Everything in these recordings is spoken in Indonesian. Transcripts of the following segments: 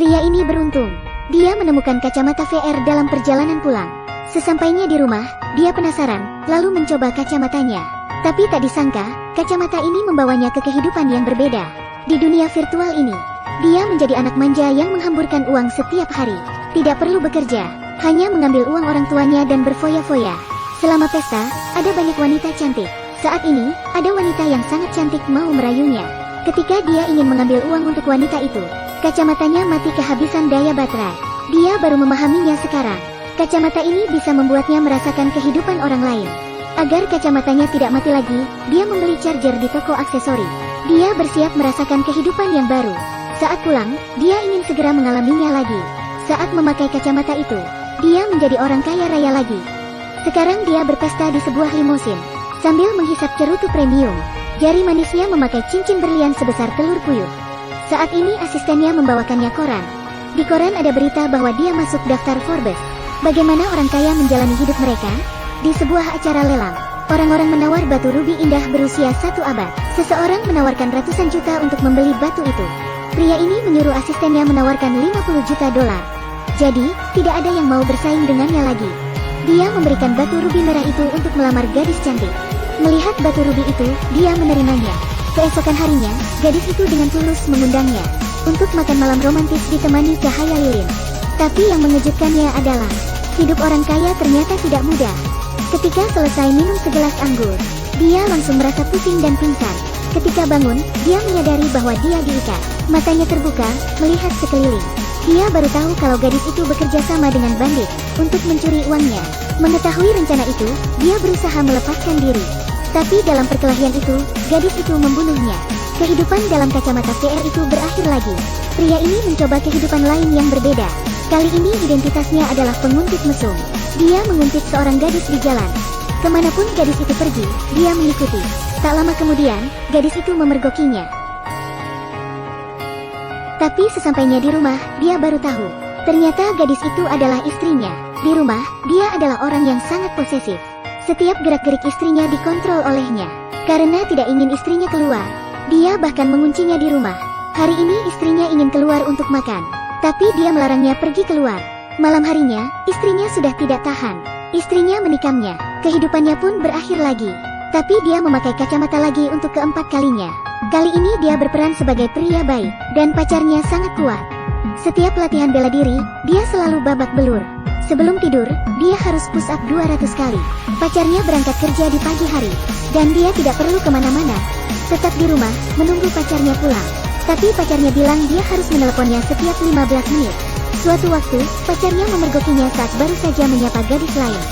Pria ini beruntung. Dia menemukan kacamata VR dalam perjalanan pulang. Sesampainya di rumah, dia penasaran, lalu mencoba kacamatanya. Tapi tak disangka, kacamata ini membawanya ke kehidupan yang berbeda. Di dunia virtual ini, dia menjadi anak manja yang menghamburkan uang setiap hari. Tidak perlu bekerja, hanya mengambil uang orang tuanya dan berfoya-foya. Selama pesta, ada banyak wanita cantik. Saat ini, ada wanita yang sangat cantik mau merayunya. Ketika dia ingin mengambil uang untuk wanita itu, kacamatanya mati kehabisan daya baterai. Dia baru memahaminya sekarang. Kacamata ini bisa membuatnya merasakan kehidupan orang lain. Agar kacamatanya tidak mati lagi, dia membeli charger di toko aksesori. Dia bersiap merasakan kehidupan yang baru. Saat pulang, dia ingin segera mengalaminya lagi. Saat memakai kacamata itu, dia menjadi orang kaya raya lagi. Sekarang dia berpesta di sebuah limusin, sambil menghisap cerutu premium. Jari manisnya memakai cincin berlian sebesar telur puyuh. Saat ini asistennya membawakannya koran. Di koran ada berita bahwa dia masuk daftar Forbes. Bagaimana orang kaya menjalani hidup mereka? Di sebuah acara lelang, orang-orang menawar batu rubi indah berusia 1 abad. Seseorang menawarkan ratusan juta untuk membeli batu itu. Pria ini menyuruh asistennya menawarkan 50 juta dolar. Jadi, tidak ada yang mau bersaing dengannya lagi. Dia memberikan batu rubi merah itu untuk melamar gadis cantik. Melihat batu rubi itu, dia menerimanya. Keesokan harinya, gadis itu dengan tulus mengundangnya untuk makan malam romantis ditemani cahaya lilin. Tapi yang mengejutkannya adalah, hidup orang kaya ternyata tidak mudah. Ketika selesai minum segelas anggur, dia langsung merasa pusing dan pingsan. Ketika bangun, dia menyadari bahwa dia diikat. Matanya terbuka, melihat sekeliling. Dia baru tahu kalau gadis itu bekerja sama dengan bandit untuk mencuri uangnya. Mengetahui rencana itu, dia berusaha melepaskan diri. Tapi dalam perkelahian itu, gadis itu membunuhnya. Kehidupan dalam kacamata VR itu berakhir lagi. Pria ini mencoba kehidupan lain yang berbeda. Kali ini identitasnya adalah penguntit mesum. Dia menguntit seorang gadis di jalan. Kemanapun gadis itu pergi, dia mengikuti. Tak lama kemudian, gadis itu memergokinya. Tapi sesampainya di rumah, dia baru tahu. Ternyata gadis itu adalah istrinya. Di rumah, dia adalah orang yang sangat posesif. Setiap gerak-gerik istrinya dikontrol olehnya. Karena tidak ingin istrinya keluar, dia bahkan menguncinya di rumah. Hari ini istrinya ingin keluar untuk makan, tapi dia melarangnya pergi keluar. Malam harinya, istrinya sudah tidak tahan. Istrinya menikamnya. Kehidupannya pun berakhir lagi. Tapi dia memakai kacamata lagi untuk keempat kalinya. Kali ini dia berperan sebagai pria baik, dan pacarnya sangat kuat. Setiap latihan bela diri, dia selalu babak belur. Sebelum tidur, dia harus push up 200 kali. Pacarnya berangkat kerja di pagi hari, dan dia tidak perlu kemana-mana. Tetap di rumah, menunggu pacarnya pulang. Tapi pacarnya bilang dia harus meneleponnya setiap 15 menit. Suatu waktu, pacarnya memergokinya saat baru saja menyapa gadis lain.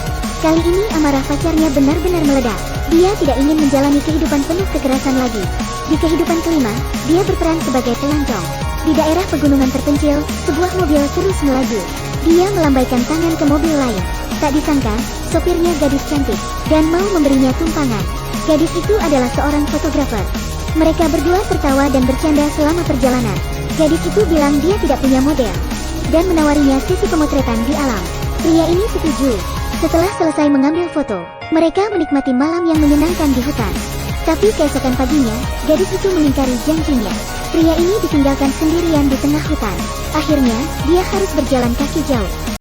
Kali ini amarah pacarnya benar-benar meledak. Dia tidak ingin menjalani kehidupan penuh kekerasan lagi. Di kehidupan kelima, dia berperan sebagai pelancong. Di daerah pegunungan terpencil, sebuah mobil terus melaju. Dia melambaikan tangan ke mobil lain. Tak disangka, sopirnya gadis cantik, dan mau memberinya tumpangan. Gadis itu adalah seorang fotografer. Mereka berdua tertawa dan bercanda selama perjalanan. Gadis itu bilang dia tidak punya model, dan menawarinya sesi pemotretan di alam. Pria ini setuju. Setelah selesai mengambil foto, mereka menikmati malam yang menyenangkan di hutan. Tapi keesokan paginya, gadis itu mengingkari janjinya. Pria ini ditinggalkan sendirian di tengah hutan. Akhirnya, dia harus berjalan kaki jauh.